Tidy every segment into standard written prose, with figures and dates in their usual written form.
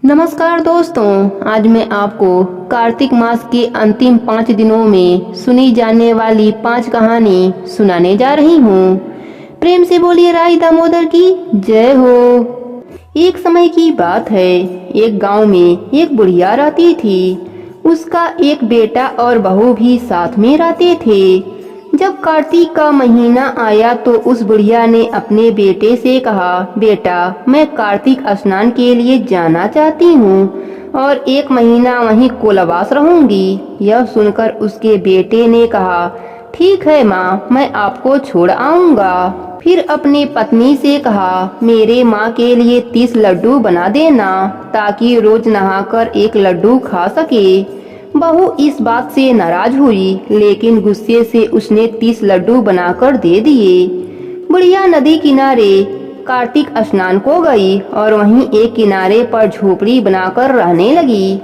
नमस्कार दोस्तों, आज मैं आपको कार्तिक मास के अंतिम 5 दिनों में सुनी जाने वाली 5 कहानी सुनाने जा रही हूँ। प्रेम से बोलिए राई दामोदर की जय हो। एक समय की बात है, एक गांव में एक बुढ़िया रहती थी। उसका एक बेटा और बहू भी साथ में रहते थे। जब कार्तिक का महीना आया तो उस बुढ़िया ने अपने बेटे से कहा, बेटा मैं कार्तिक स्नान के लिए जाना चाहती हूँ और 1 महीना वहीं कुलवास रहूंगी। यह सुनकर उसके बेटे ने कहा, ठीक है माँ, मैं आपको छोड़ आऊंगा। फिर अपने पत्नी से कहा, मेरे माँ के लिए 30 लड्डू बना देना ताकि रोज नहाकर 1 लड्डू खा सके। बहू इस बात से नाराज हुई, लेकिन गुस्से से उसने 30 लड्डू बनाकर दे दिए। बुढ़िया नदी किनारे कार्तिक स्नान को गई और वहीं एक किनारे पर झोपड़ी बनाकर रहने लगी।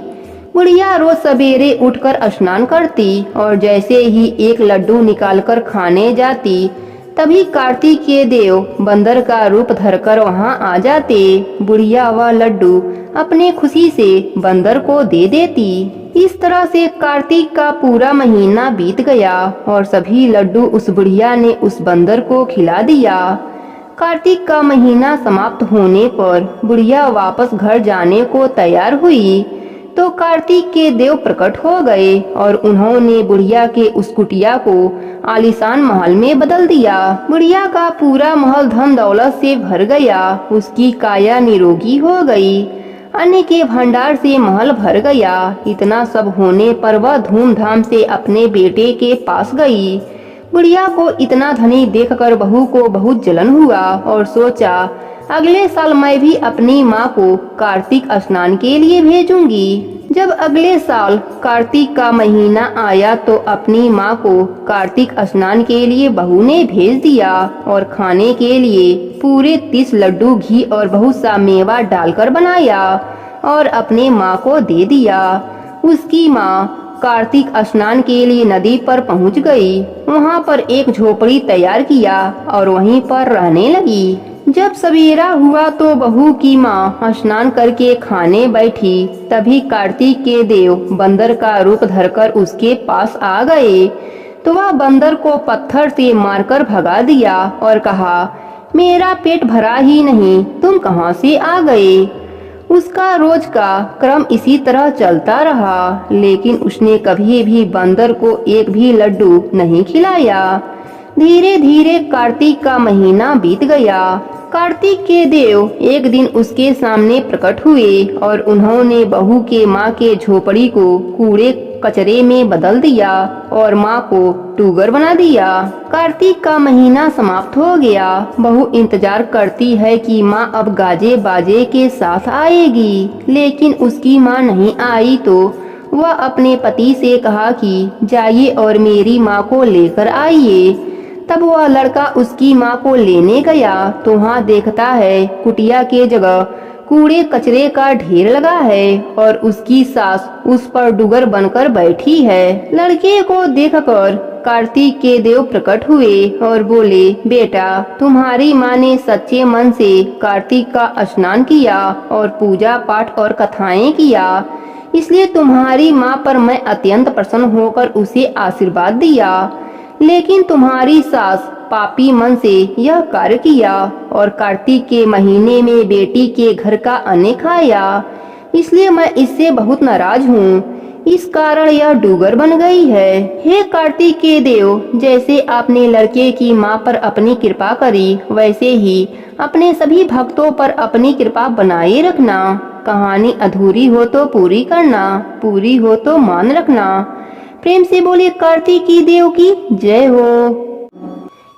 बुढ़िया रोज सवेरे उठकर स्नान करती और जैसे ही 1 लड्डू निकालकर खाने जाती, तभी कार्तिक के देव बंदर का रूप धरकर वहां आ जाते। बुढ़िया वह लड्डू अपने खुशी से बंदर को दे देती। इस तरह से कार्तिक का पूरा महीना बीत गया और सभी लड्डू उस बुढ़िया ने उस बंदर को खिला दिया। कार्तिक का महीना समाप्त होने पर बुढ़िया वापस घर जाने को तैयार हुई तो कार्तिक के देव प्रकट हो गए और उन्होंने बुढ़िया के उस कुटिया को आलीशान महल में बदल दिया। बुढ़िया का पूरा महल धन दौलत से भर गया। उसकी काया निरोगी हो गई। अन्न के भंडार से महल भर गया। इतना सब होने पर वह धूमधाम से अपने बेटे के पास गई। बुढ़िया को इतना धनी देखकर बहू को बहुत जलन हुआ और सोचा, अगले साल मैं भी अपनी माँ को कार्तिक स्नान के लिए भेजूंगी। जब अगले साल कार्तिक का महीना आया तो अपनी माँ को कार्तिक स्नान के लिए बहू ने भेज दिया और खाने के लिए पूरे 30 लड्डू घी और बहुत सा मेवा डालकर बनाया और अपने माँ को दे दिया। उसकी माँ कार्तिक स्नान के लिए नदी पर पहुँच गई। वहाँ पर एक झोपड़ी तैयार किया और वहीं पर रहने लगी। जब सवेरा हुआ तो बहू की माँ स्नान करके खाने बैठी, तभी कार्तिक के देव बंदर का रूप धरकर उसके पास आ गए तो वह बंदर को पत्थर से मारकर भगा दिया और कहा, मेरा पेट भरा ही नहीं, तुम कहाँ से आ गए। उसका रोज का क्रम इसी तरह चलता रहा, लेकिन उसने कभी भी बंदर को एक भी लड्डू नहीं खिलाया। धीरे धीरे कार्तिक का महीना बीत गया। कार्तिक के देव एक दिन उसके सामने प्रकट हुए और उन्होंने बहू के माँ के झोपड़ी को कूड़े कचरे में बदल दिया और माँ को टूगर बना दिया। कार्तिक का महीना समाप्त हो गया। बहू इंतजार करती है कि माँ अब गाजे बाजे के साथ आएगी, लेकिन उसकी माँ नहीं आई तो वह अपने पति से कहा कि जाइए और मेरी माँ को लेकर आइए। तब वह लड़का उसकी माँ को लेने गया तो वहाँ देखता है कुटिया के जगह कूड़े कचरे का ढेर लगा है और उसकी सास उस पर डुगर बनकर बैठी है। लड़के को देखकर कार्तिक के देव प्रकट हुए और बोले, बेटा तुम्हारी माँ ने सच्चे मन से कार्तिक का स्नान किया और पूजा पाठ और कथाएं किया, इसलिए तुम्हारी माँ पर मैं अत्यंत प्रसन्न होकर उसे आशीर्वाद दिया। लेकिन तुम्हारी सास पापी मन से यह कार्य किया और कार्तिक के महीने में बेटी के घर का अन्न खाया, इसलिए मैं इससे बहुत नाराज हूँ। इस कारण यह डूगर बन गई है। हे कार्तिक के देव, जैसे आपने लड़के की माँ पर अपनी कृपा करी, वैसे ही अपने सभी भक्तों पर अपनी कृपा बनाए रखना। कहानी अधूरी हो तो पूरी करना, पूरी हो तो मान रखना। प्रेम से बोले कार्तिक की देव की जय हो।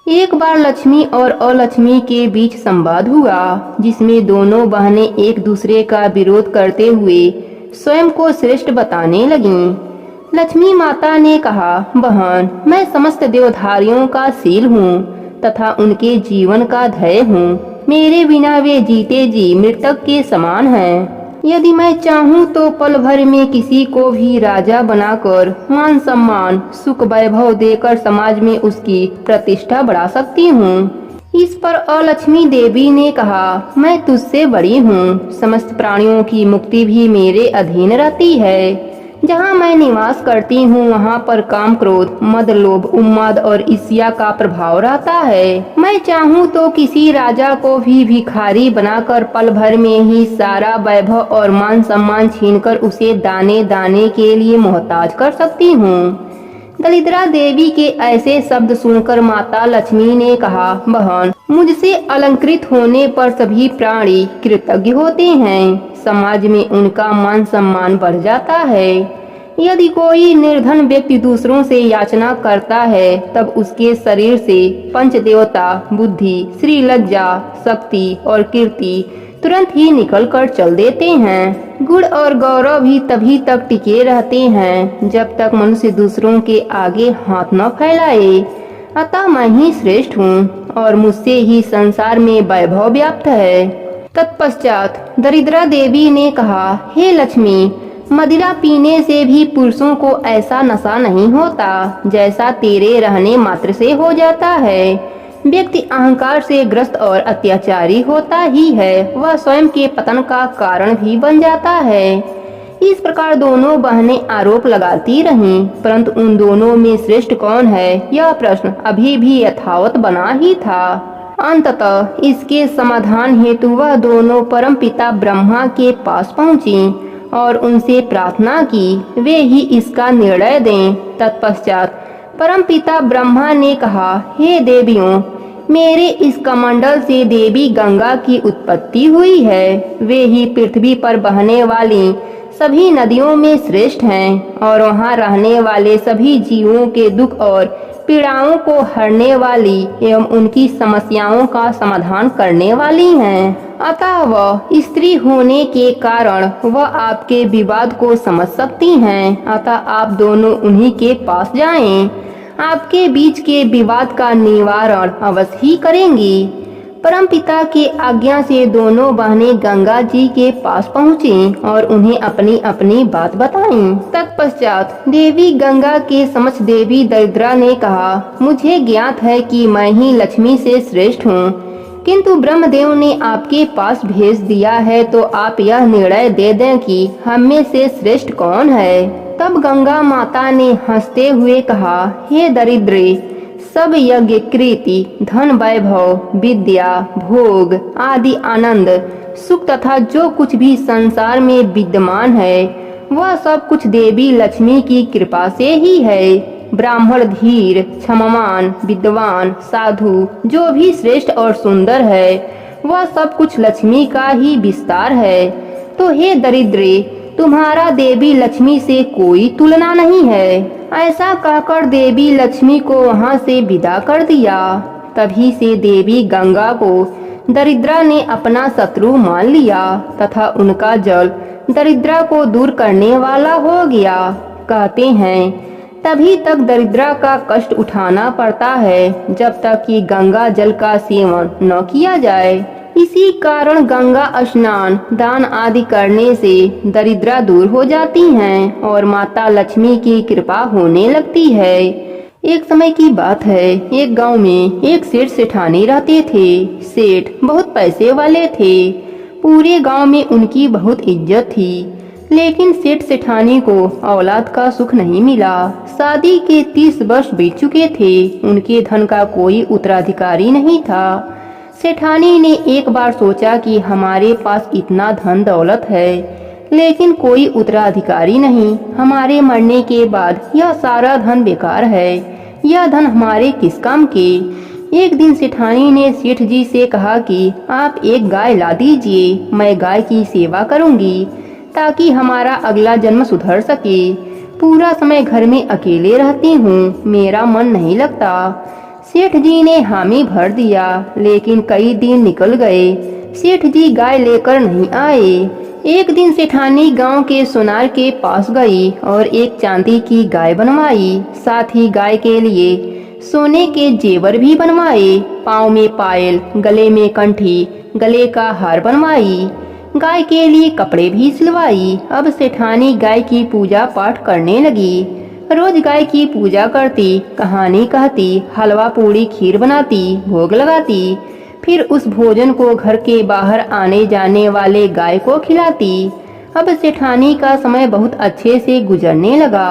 एक बार लक्ष्मी और अलक्ष्मी के बीच संवाद हुआ, जिसमें दोनों बहनें एक दूसरे का विरोध करते हुए स्वयं को श्रेष्ठ बताने लगीं। लक्ष्मी माता ने कहा, बहन मैं समस्त देवधारियों का शील हूँ तथा उनके जीवन का ध्येय हूँ। मेरे बिना वे जीते जी मृतक के समान हैं। यदि मैं चाहूँ तो पल भर में किसी को भी राजा बनाकर मान सम्मान सुख वैभव देकर समाज में उसकी प्रतिष्ठा बढ़ा सकती हूँ। इस पर अलक्ष्मी देवी ने कहा, मैं तुझसे बड़ी हूँ। समस्त प्राणियों की मुक्ति भी मेरे अधीन रहती है। जहाँ मैं निवास करती हूँ वहाँ पर काम, क्रोध, मद, लोभ, उन्माद और ईर्ष्या का प्रभाव रहता है। मैं चाहूँ तो किसी राजा को भी भिखारी बनाकर पल भर में ही सारा वैभव और मान सम्मान छीनकर उसे दाने दाने के लिए मोहताज कर सकती हूँ। दरिद्रा देवी के ऐसे शब्द सुनकर माता लक्ष्मी ने कहा, बहन, मुझसे अलंकृत होने पर सभी प्राणी कृतज्ञ होते हैं। समाज में उनका मान सम्मान बढ़ जाता है। यदि कोई निर्धन व्यक्ति दूसरों से याचना करता है तब उसके शरीर से पंचदेवता, बुद्धि, श्री लज्जा, शक्ति और कीर्ति तुरंत ही निकल कर चल देते हैं। गुण और गौरव भी तभी तक टिके रहते हैं जब तक मनुष्य दूसरों के आगे हाथ न फैलाए। अतः मैं ही श्रेष्ठ हूँ और मुझसे ही संसार में वैभव व्याप्त है। तत्पश्चात दरिद्रा देवी ने कहा, हे लक्ष्मी, मदिरा पीने से भी पुरुषों को ऐसा नशा नहीं होता जैसा तेरे रहने मात्र से हो जाता है। व्यक्ति अहंकार से ग्रस्त और अत्याचारी होता ही है, वह स्वयं के पतन का कारण भी बन जाता है। इस प्रकार दोनों बहनें आरोप लगाती रहीं, परंतु उन दोनों में श्रेष्ठ कौन है यह प्रश्न अभी भी यथावत बना ही था। अंततः इसके समाधान हेतु वह दोनों परमपिता ब्रह्मा के पास पहुंची और उनसे प्रार्थना की वे ही इसका निर्णय दें। तत्पश्चात परमपिता ब्रह्मा ने कहा, हे देवियों, मेरे इस कमंडल से देवी गंगा की उत्पत्ति हुई है। वे ही पृथ्वी पर बहने वाली सभी नदियों में श्रेष्ठ हैं और वहाँ रहने वाले सभी जीवों के दुख और पीड़ाओं को हरने वाली एवं उनकी समस्याओं का समाधान करने वाली हैं। अतः वह स्त्री होने के कारण वह आपके विवाद को समझ सकती हैं। अतः आप दोनों उन्हीं के पास जाएं। आपके बीच के विवाद का निवारण अवश्य ही करेंगी। परमपिता के आज्ञा से दोनों बहनें गंगा जी के पास पहुँची और उन्हें अपनी अपनी बात बताई। तत्पश्चात देवी गंगा के समक्ष देवी दरिद्रा ने कहा, मुझे ज्ञात है कि मैं ही लक्ष्मी से श्रेष्ठ हूँ, किंतु ब्रह्मदेव ने आपके पास भेज दिया है, तो आप यह निर्णय दे दें कि हम में से श्रेष्ठ कौन है। तब गंगा माता ने हंसते हुए कहा, हे दरिद्रे, सब यज्ञ, कृति, धन, वैभव, विद्या, भोग आदि आनंद, सुख तथा जो कुछ भी संसार में विद्यमान है वह सब कुछ देवी लक्ष्मी की कृपा से ही है। ब्राह्मण धीर, क्षममान, विद्वान, साधु जो भी श्रेष्ठ और सुंदर है वह सब कुछ लक्ष्मी का ही विस्तार है। तो हे दरिद्रे, तुम्हारा देवी लक्ष्मी से कोई तुलना नहीं है। ऐसा कहकर देवी लक्ष्मी को वहां से विदा कर दिया। तभी से देवी गंगा को दरिद्रा ने अपना शत्रु मान लिया तथा उनका जल दरिद्रा को दूर करने वाला हो गया। कहते हैं तभी तक दरिद्रा का कष्ट उठाना पड़ता है जब तक कि गंगा जल का सेवन न किया जाए। इसी कारण गंगा स्नान, दान आदि करने से दरिद्रा दूर हो जाती हैं और माता लक्ष्मी की कृपा होने लगती है। एक समय की बात है, एक गांव में एक सेठ सेठानी रहते थे। सेठ बहुत पैसे वाले थे। पूरे गांव में उनकी बहुत इज्जत थी। लेकिन सेठ सेठानी को औलाद का सुख नहीं मिला। शादी के 30 वर्ष बीत चुके थे। उनके धन का कोई उत्तराधिकारी नहीं था। सेठानी ने एक बार सोचा कि हमारे पास इतना धन दौलत है लेकिन कोई उत्तराधिकारी नहीं। हमारे मरने के बाद यह सारा धन बेकार है। यह धन हमारे किस काम के। एक दिन सेठानी ने सेठ जी से कहा कि आप एक गाय ला दीजिए, मैं गाय की सेवा करूंगी ताकि हमारा अगला जन्म सुधर सके। पूरा समय घर में अकेले रहती हूँ, मेरा मन नहीं लगता। सेठ जी ने हामी भर दिया, लेकिन कई दिन निकल गए। सेठ जी गाय लेकर नहीं आए। एक दिन सेठानी गांव के सोनार के पास गई और एक चांदी की गाय बनवाई। साथ ही गाय के लिए सोने के जेवर भी बनवाए। पाँव में पायल, गले में कंठी, गले का हार बनवाई। गाय के लिए कपड़े भी सिलवाई। अब सेठानी गाय की पूजा पाठ करने लगी। रोज गाय की पूजा करती, कहानी कहती, हलवा पूड़ी खीर बनाती, भोग लगाती, फिर उस भोजन को घर के बाहर आने जाने वाले गाय को खिलाती। अब सेठानी का समय बहुत अच्छे से गुजरने लगा।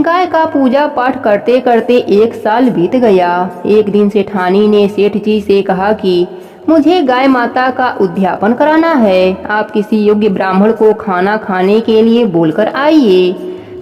गाय का पूजा पाठ करते करते 1 साल बीत गया। एक दिन सेठानी ने सेठ जी से कहा कि मुझे गाय माता का उद्यापन कराना है। आप किसी योग्य ब्राह्मण को खाना खाने के लिए बोलकर आइए।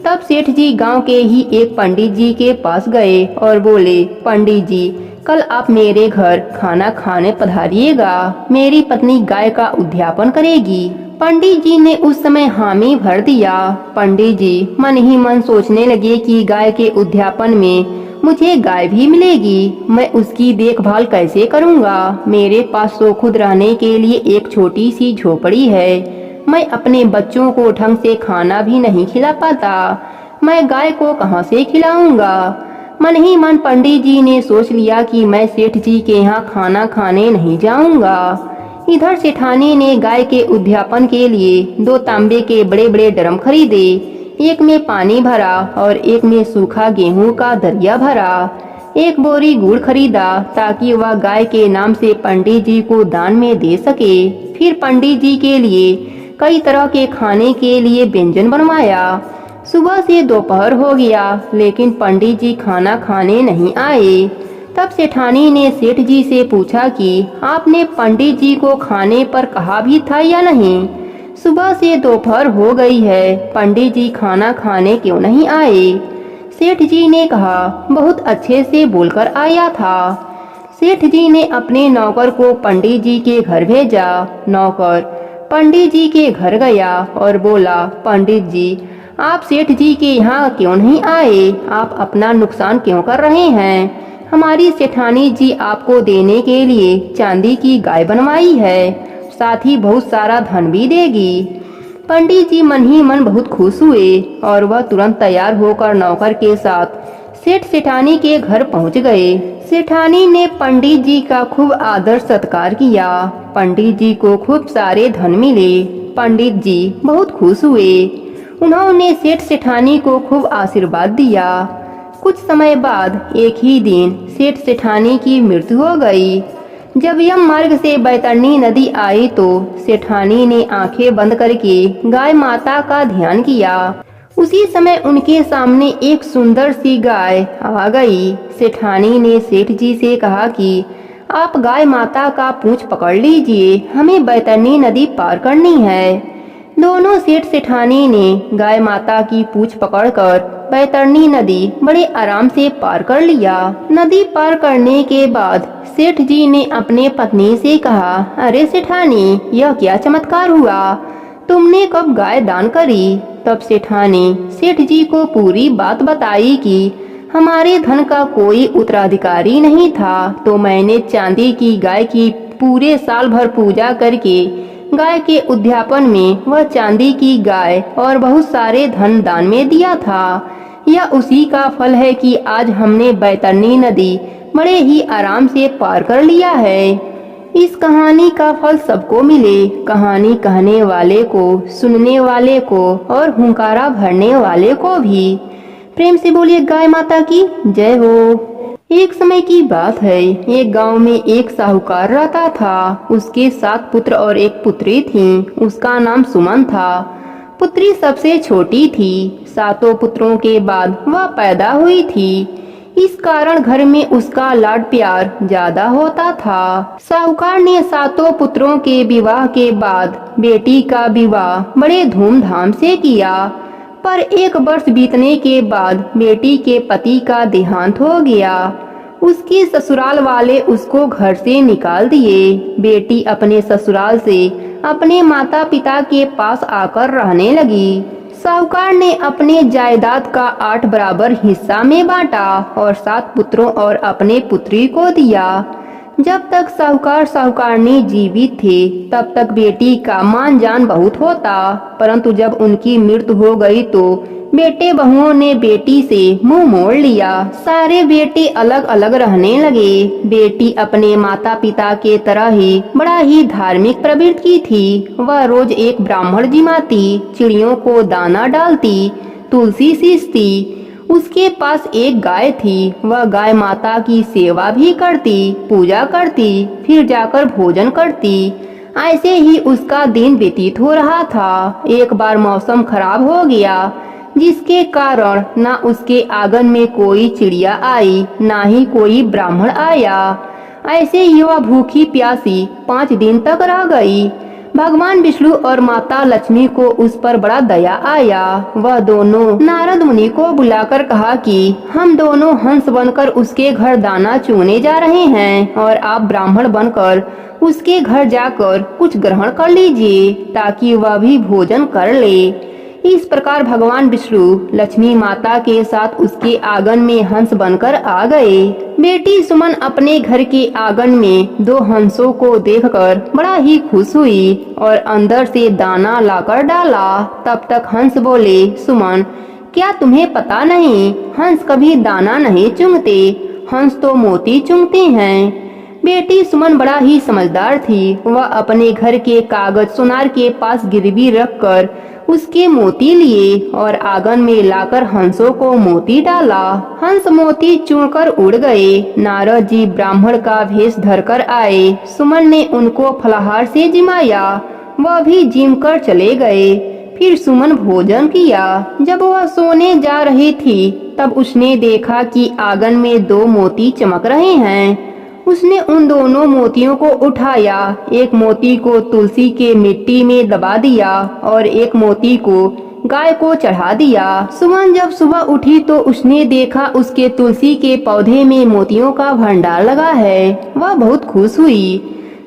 तब सेठ जी गांव के ही एक पंडित जी के पास गए और बोले, पंडित जी, कल आप मेरे घर खाना खाने पधारिएगा। मेरी पत्नी गाय का उद्यापन करेगी। पंडित जी ने उस समय हामी भर दिया। पंडित जी मन ही मन सोचने लगे कि गाय के उद्यापन में मुझे गाय भी मिलेगी, मैं उसकी देखभाल कैसे करूँगा। मेरे पास तो खुद रहने के लिए एक छोटी सी झोपड़ी है। मैं अपने बच्चों को ढंग से खाना भी नहीं खिला पाता। मैं गाय को कहाँ से खिलाऊंगा। मन ही मन पंडित जी ने सोच लिया कि मैं सेठ जी के यहाँ खाना खाने नहीं जाऊंगा। इधर सेठानी ने गाय के उद्यापन के लिए 2 तांबे के बड़े बड़े ड्रम खरीदे। एक में पानी भरा और एक में सूखा गेहूं का दरिया भरा। एक बोरी गुड़ खरीदा ताकि वह गाय के नाम से पंडित जी को दान में दे सके। फिर पंडित जी के लिए कई तरह के खाने के लिए व्यंजन बनवाया। सुबह से दोपहर हो गया लेकिन पंडित जी खाना खाने नहीं आए। तब सेठानी ने सेठ जी से पूछा कि आपने पंडित जी को खाने पर कहा भी था या नहीं। सुबह से दोपहर हो गई है, पंडित जी खाना खाने क्यों नहीं आए। सेठ जी ने कहा, बहुत अच्छे से बोलकर आया था। सेठ जी ने अपने नौकर को पंडित जी के घर भेजा। नौकर पंडित जी के घर गया और बोला, पंडित जी, आप सेठ जी के यहाँ क्यों नहीं आए। आप अपना नुकसान क्यों कर रहे हैं। हमारी सेठानी जी आपको देने के लिए चांदी की गाय बनवाई है, साथ ही बहुत सारा धन भी देगी। पंडित जी मन ही मन बहुत खुश हुए और वह तुरंत तैयार होकर नौकर के साथ सेठ सेठानी के घर पहुंच गए। सेठानी ने पंडित जी का खूब आदर सत्कार किया। पंडित जी को खूब सारे धन मिले। पंडित जी बहुत खुश हुए। उन्होंने सेठ सेठानी को खूब आशीर्वाद दिया। कुछ समय बाद एक ही दिन सेठ सेठानी की मृत्यु हो गई। जब यम मार्ग से बैतरणी नदी आई तो सेठानी ने आंखें बंद करके गाय माता का ध्यान किया। उसी समय उनके सामने एक सुंदर सी गाय आ गई। सेठानी ने सेठ जी से कहा कि आप गाय माता का पूंछ पकड़ लीजिए, हमें बैतरणी नदी पार करनी है। दोनों सेठ सेठानी ने गाय माता की पूंछ पकड़कर बैतरणी नदी बड़े आराम से पार कर लिया। नदी पार करने के बाद सेठ जी ने अपने पत्नी से कहा, अरे सेठानी, यह क्या चमत्कार हुआ, तुमने कब गाय दान करी। तब सेठानी सेठ जी को पूरी बात बताई कि हमारे धन का कोई उत्तराधिकारी नहीं था, तो मैंने चांदी की गाय की पूरे साल भर पूजा करके गाय के उद्यापन में वह चांदी की गाय और बहुत सारे धन दान में दिया था। यह उसी का फल है कि आज हमने बैतरणी नदी बड़े ही आराम से पार कर लिया है। इस कहानी का फल सबको मिले, कहानी कहने वाले को, सुनने वाले को और हुंकारा भरने वाले को भी। प्रेम से बोलिए गाय माता की जय हो। एक समय की बात है, एक गांव में एक साहूकार रहता था। उसके 7 पुत्र और एक पुत्री थी। उसका नाम सुमन था। पुत्री सबसे छोटी थी। 7 पुत्रों के बाद वह पैदा हुई थी। इस कारण घर में उसका लाड प्यार ज्यादा होता था। साहूकार ने 7 पुत्रों के विवाह के बाद बेटी का विवाह बड़े धूमधाम से किया। पर 1 वर्ष बीतने के बाद बेटी के पति का देहांत हो गया। उसके ससुराल वाले उसको घर से निकाल दिए। बेटी अपने ससुराल से अपने माता पिता के पास आकर रहने लगी। साहूकार ने अपने जायदाद का 8 बराबर हिस्सा में बांटा और 7 पुत्रों और अपने पुत्री को दिया। जब तक साहूकार साहूकारनी जीवित थे तब तक बेटी का मान जान बहुत होता, परंतु जब उनकी मृत्यु हो गई तो बेटे बहुओं ने बेटी से मुंह मोड़ लिया। सारे बेटे अलग अलग रहने लगे। बेटी अपने माता पिता के तरह ही बड़ा ही धार्मिक प्रवृत्ति की थी। वह रोज एक ब्राह्मण जिमाती, चिड़ियों को दाना डालती, तुलसी सींचती, उसके पास एक गाय थी। वह गाय माता की सेवा भी करती, पूजा करती, फिर जाकर भोजन करती। ऐसे ही उसका दिन व्यतीत हो रहा था। एक बार मौसम खराब हो गया, जिसके कारण न उसके आंगन में कोई चिड़िया आई, ना ही कोई ब्राह्मण आया। ऐसे ही वह भूखी प्यासी 5 दिन तक रह गई। भगवान विष्णु और माता लक्ष्मी को उस पर बड़ा दया आया। वह दोनों नारद मुनि को बुलाकर कहा कि हम दोनों हंस बनकर उसके घर दाना चुगने जा रहे हैं और आप ब्राह्मण बनकर उसके घर जाकर कुछ ग्रहण कर लीजिए, ताकि वह भी भोजन कर ले। इस प्रकार भगवान विष्णु लक्ष्मी माता के साथ उसके आंगन में हंस बनकर आ गए। बेटी सुमन अपने घर के आंगन में 2 हंसों को देखकर बड़ा ही खुश हुई और अंदर से दाना लाकर डाला। तब तक हंस बोले, सुमन, क्या तुम्हें पता नहीं, हंस कभी दाना नहीं चुगते, हंस तो मोती चुगते हैं। बेटी सुमन बड़ा ही समझदार थी। वह अपने घर के कागज सुनार के पास गिरवी रखकर उसके मोती लिए और आंगन में लाकर हंसों को मोती डाला। हंस मोती चुनकर उड़ गए। नारद जी ब्राह्मण का भेष धरकर आए। सुमन ने उनको फलाहार से जिमाया, वह भी जिम कर चले गए। फिर सुमन भोजन किया। जब वह सोने जा रही थी, तब उसने देखा कि आंगन में 2 मोती चमक रहे हैं। उसने उन दोनों मोतियों को उठाया। एक मोती को तुलसी के मिट्टी में दबा दिया और एक मोती को गाय को चढ़ा दिया। सुमन जब सुबह उठी तो उसने देखा उसके तुलसी के पौधे में मोतियों का भंडार लगा है। वह बहुत खुश हुई।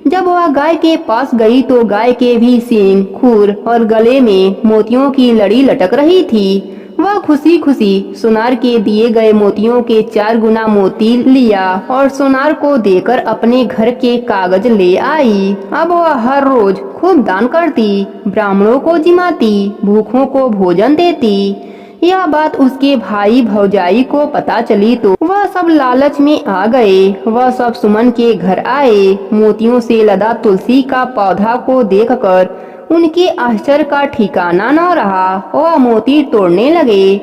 जब वह गाय के पास गई तो गाय के भी सींग, खुर और गले में मोतियों की लड़ी लटक रही थी। वह खुशी खुशी सोनार के दिए गए मोतियों के 4 गुना मोती लिया और सोनार को देकर अपने घर के कागज ले आई। अब वह हर रोज खूब दान करती, ब्राह्मणों को जिमाती, भूखों को भोजन देती। यह बात उसके भाई भौजाई को पता चली तो वह सब लालच में आ गए। वह सब सुमन के घर आए। मोतियों से लदा तुलसी का पौधा को देखकर उनके आश्चर्य का ठिकाना न रहा। वह मोती तोड़ने लगे,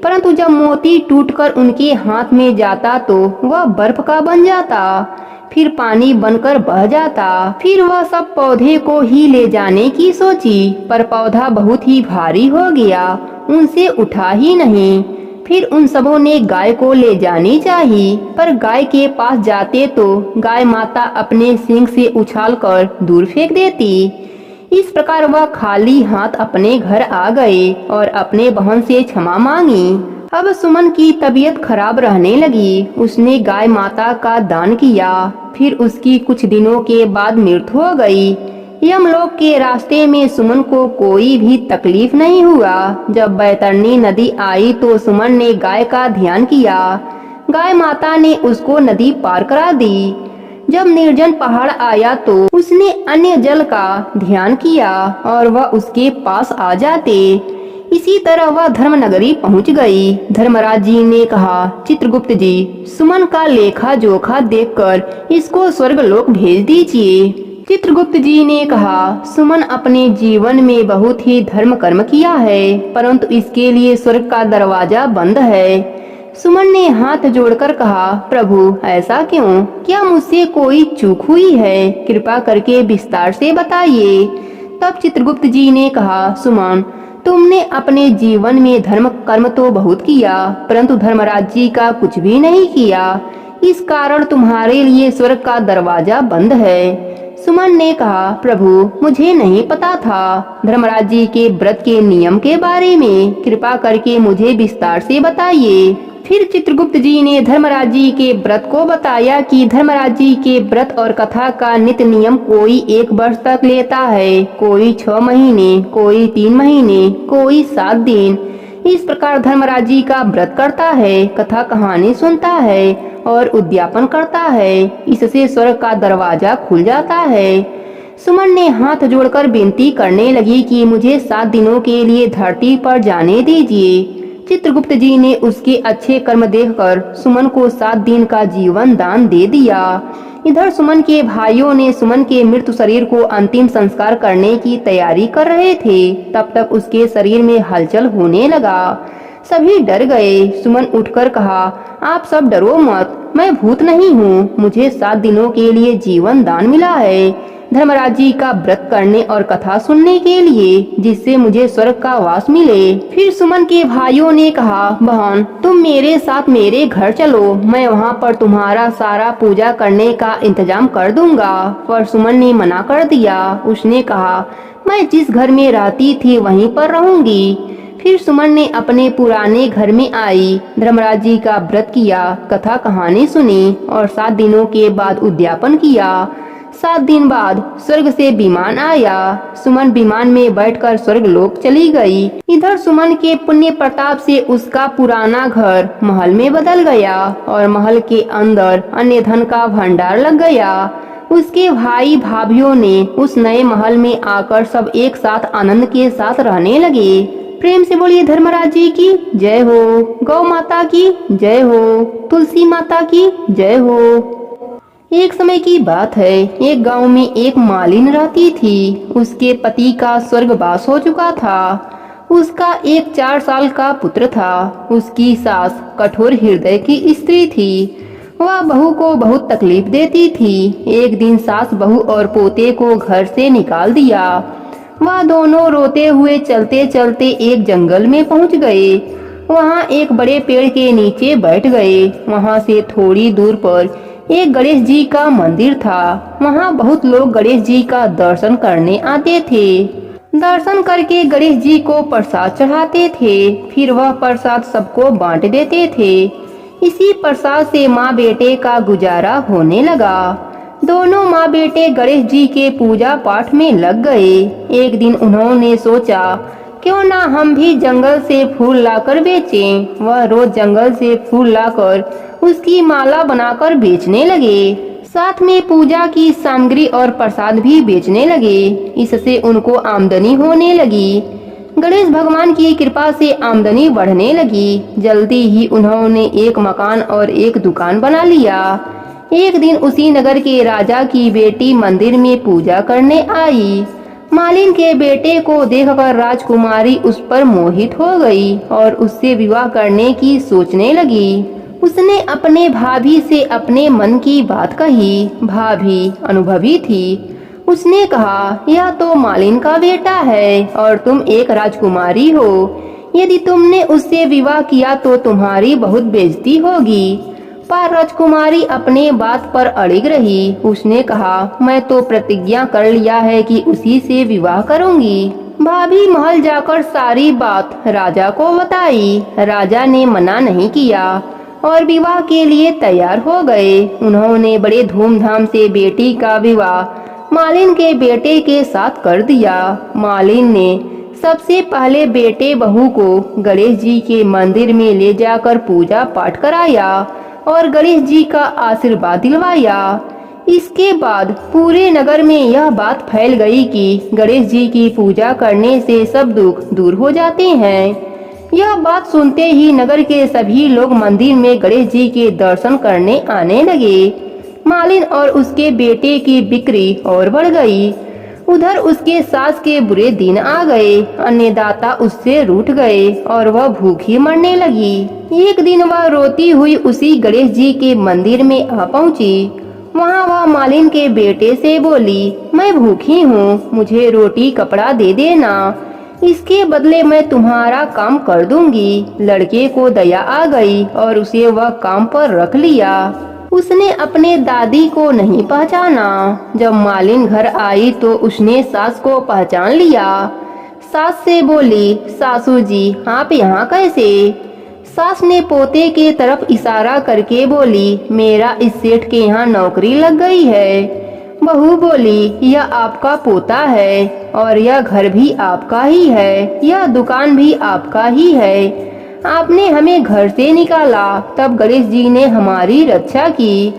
परंतु जब मोती टूटकर उनके हाथ में जाता तो वह बर्फ का बन जाता, फिर पानी बनकर बह जाता। फिर वह सब पौधे को ही ले जाने की सोची, पर पौधा बहुत ही भारी हो गया, उनसे उठा ही नहीं। फिर उन सबों ने गाय को ले जानी चाहिए, पर गाय के पास जाते तो गाय माता अपने सींग से उछालकर दूर फेंक देती। इस प्रकार वह खाली हाथ अपने घर आ गए और अपने बहन से क्षमा मांगी। अब सुमन की तबीयत खराब रहने लगी। उसने गाय माता का दान किया। फिर उसकी कुछ दिनों के बाद मृत्यु हो गई। यमलोक के रास्ते में सुमन को कोई भी तकलीफ नहीं हुआ। जब बैतरणी नदी आई तो सुमन ने गाय का ध्यान किया। गाय माता ने उसको नदी पार करा दी। जब निर्जन पहाड़ आया तो उसने अन्य जल का ध्यान किया और वह उसके पास आ जाते। इसी तरह वह धर्मनगरी पहुंच गई। धर्मराज जी ने कहा, चित्रगुप्त जी, सुमन का लेखा जोखा देखकर इसको स्वर्गलोक भेज दीजिए। चित्रगुप्त जी ने कहा, सुमन अपने जीवन में बहुत ही धर्म कर्म किया है, परंतु इसके लिए स्वर्ग का दरवाजा बंद है। सुमन ने हाथ जोड़कर कहा, प्रभु ऐसा क्यों? क्या मुझसे कोई चूक हुई है? कृपा करके विस्तार से बताइए। तब चित्रगुप्त जी ने कहा, सुमन, तुमने अपने जीवन में धर्म कर्म तो बहुत किया, परंतु धर्मराज जी का कुछ भी नहीं किया। इस कारण तुम्हारे लिए स्वर्ग का दरवाजा बंद है। सुमन ने कहा, प्रभु मुझे नहीं पता था धर्मराज जी के व्रत के नियम के बारे में, कृपा करके मुझे विस्तार से बताइए। फिर चित्रगुप्त जी ने धर्मराज जी के व्रत को बताया कि धर्मराज जी के व्रत और कथा का नित्य नियम कोई 1 वर्ष तक लेता है, कोई 6 महीने, कोई 3 महीने, कोई 7 दिन। इस प्रकार धर्मराज जी का व्रत करता है, कथा कहानी सुनता है और उद्यापन करता है। इससे स्वर्ग का दरवाजा खुल जाता है। सुमन ने हाथ जोड़कर विनती करने लगी कि मुझे 7 दिनों के लिए धरती पर जाने दीजिए। चित्रगुप्त जी ने उसके अच्छे कर्म देखकर सुमन को 7 दिन का जीवन दान दे दिया। इधर सुमन के भाइयों ने सुमन के मृत शरीर को अंतिम संस्कार करने की तैयारी कर रहे थे। तब तक उसके शरीर में हलचल होने लगा। सभी डर गए। सुमन उठकर कहा, आप सब डरो मत, मैं भूत नहीं हूँ। मुझे 7 दिनों के लिए जीवन दान मिला है धर्मराज जी का व्रत करने और कथा सुनने के लिए, जिससे मुझे स्वर्ग का वास मिले। फिर सुमन के भाइयों ने कहा, बहन तुम मेरे साथ मेरे घर चलो, मैं वहाँ पर तुम्हारा सारा पूजा करने का इंतजाम कर दूंगा। पर सुमन ने मना कर दिया। उसने कहा, मैं जिस घर में रहती थी वहीं पर रहूंगी। फिर सुमन ने अपने पुराने घर में आई, धर्मराज जी का व्रत किया, कथा कहानी सुनी और 7 दिनों के बाद उद्यापन किया। 7 दिन बाद स्वर्ग से विमान आया। सुमन विमान में बैठकर स्वर्ग लोक चली गई। इधर सुमन के पुण्य प्रताप से उसका पुराना घर महल में बदल गया और महल के अंदर अन्य धन का भंडार लग गया। उसके भाई भाभीियों ने उस नए महल में आकर सब एक साथ आनंद के साथ रहने लगे। प्रेम से बोलिए धर्मराज जी की जय हो, गौ माता की जय हो, तुलसी माता की जय हो। एक समय की बात है, एक गांव में एक मालिन रहती थी। उसके पति का स्वर्गवास हो चुका था। उसका एक 4 साल का पुत्र था। उसकी सास कठोर हृदय की स्त्री थी। वह बहू को बहुत तकलीफ देती थी। एक दिन सास बहू और पोते को घर से निकाल दिया। वह दोनों रोते हुए चलते चलते एक जंगल में पहुंच गए। वहां एक बड़े पेड़ के नीचे बैठ गए। वहां से थोड़ी दूर पर एक गणेश जी का मंदिर था। वहां बहुत लोग गणेश जी का दर्शन करने आते थे। दर्शन करके गणेश जी को प्रसाद चढ़ाते थे। फिर वह प्रसाद सबको बांट देते थे। इसी प्रसाद से माँ बेटे का गुजारा होने लगा। दोनों माँ बेटे गणेश जी के पूजा पाठ में लग गए। एक दिन उन्होंने सोचा, क्यों ना हम भी जंगल से फूल लाकर बेचें। वह रोज जंगल से फूल लाकर उसकी माला बनाकर बेचने लगे। साथ में पूजा की सामग्री और प्रसाद भी बेचने लगे। इससे उनको आमदनी होने लगी। गणेश भगवान की कृपा से आमदनी बढ़ने लगी। जल्दी ही उन्होंने एक मकान और एक दुकान बना लिया। एक दिन उसी नगर के राजा की बेटी मंदिर में पूजा करने आई। मालिन के बेटे को देखकर राजकुमारी उस पर मोहित हो गई और उससे विवाह करने की सोचने लगी। उसने अपने भाभी से अपने मन की बात कही। भाभी अनुभवी थी। उसने कहा, यह तो मालिन का बेटा है और तुम एक राजकुमारी हो। यदि तुमने उससे विवाह किया तो तुम्हारी बहुत बेइज्जती होगी। पर राजकुमारी अपने बात पर अड़िग रही। उसने कहा, मैं तो प्रतिज्ञा कर लिया है कि उसी से विवाह करूंगी। भाभी महल जाकर सारी बात राजा को बताई। राजा ने मना नहीं किया और विवाह के लिए तैयार हो गए। उन्होंने बड़े धूमधाम से बेटी का विवाह मालिन के बेटे के साथ कर दिया। मालिन ने सबसे पहले बेटे बहू को गणेश जी के मंदिर में ले जाकर पूजा पाठ कराया और गणेश जी का आशीर्वाद दिलवाया। इसके बाद पूरे नगर में यह बात फैल गई कि गणेश जी की पूजा करने से सब दुख दूर हो जाते हैं। यह बात सुनते ही नगर के सभी लोग मंदिर में गणेश जी के दर्शन करने आने लगे। मालिन और उसके बेटे की बिक्री और बढ़ गई। उधर उसके सास के बुरे दिन आ गए। अन्नदाता उससे रूठ गए और वह भूखी मरने लगी। एक दिन वह रोती हुई उसी गणेश जी के मंदिर में आ पहुंची। वहां वह मालिन के बेटे से बोली, मैं भूखी हूँ, मुझे रोटी कपड़ा दे देना, इसके बदले मैं तुम्हारा काम कर दूंगी। लड़के को दया आ गई और उसे वह काम पर रख लिया। उसने अपने दादी को नहीं पहचाना। जब मालिन घर आई तो उसने सास को पहचान लिया। सास से बोली, सासू जी आप यहाँ कैसे? सास ने पोते के तरफ इशारा करके बोली, मेरा इस सेठ के यहाँ नौकरी लग गई है। बहू बोली, यह आपका पोता है और यह घर भी आपका ही है, यह दुकान भी आपका ही है। आपने हमें घर से निकाला, तब गणेश जी ने हमारी रक्षा की।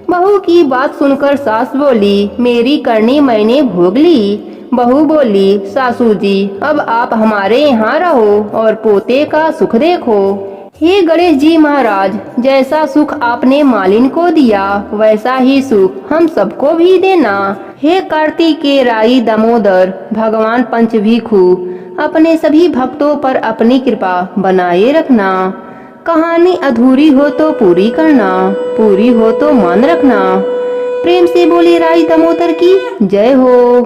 बहू की बात सुनकर सास बोली, मेरी करनी मैंने भोग ली। बहू बोली, सासू जी अब आप हमारे यहाँ रहो और पोते का सुख देखो। हे गणेश जी महाराज, जैसा सुख आपने मालिन को दिया वैसा ही सुख हम सबको भी देना। हे कार्तिकेय दामोदर भगवान पंचभिखु, अपने सभी भक्तों पर अपनी कृपा बनाए रखना। कहानी अधूरी हो तो पूरी करना, पूरी हो तो मान रखना। प्रेम से बोली राई दामोदर की जय हो।